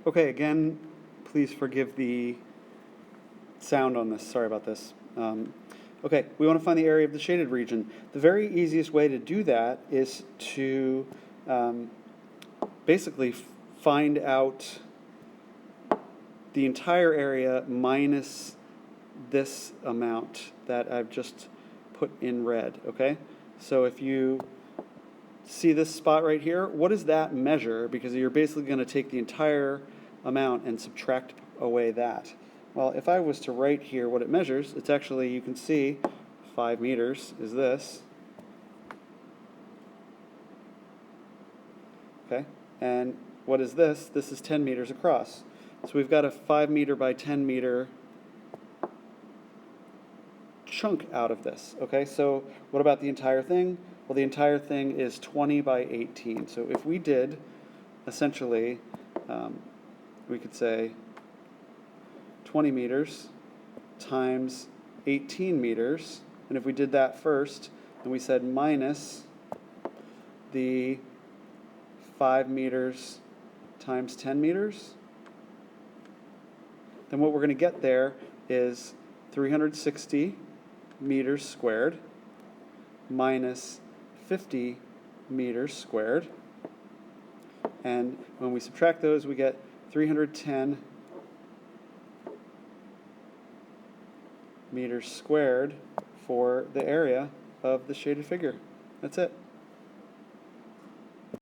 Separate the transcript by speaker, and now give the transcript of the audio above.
Speaker 1: Okay, again, please forgive the sound on this. Sorry about this. Okay, we want to find the area of the shaded region. The very easiest way to do that is to basically find out the entire area minus this amount that I've just put in red, okay? So if you see this spot right here, what does that measure? Because you're basically going to take the entire amount and subtract away that. Well, if I was to write here what it measures, it's actually, you can see 5 meters is this. Okay, and what is this? This is 10 meters across. So we've got a 5 meter by 10 meter chunk out of this. Okay, so what about the entire thing? Well, the entire thing is 20 by 18. So if we did, essentially, we could say 20 meters times 18 meters. And if we did that first, and we said minus the 5 meters times 10 meters, then what we're going to get there is 360 meters squared minus 50 meters squared. And when we subtract those, we get 310 meters squared for the area of the shaded figure. That's it.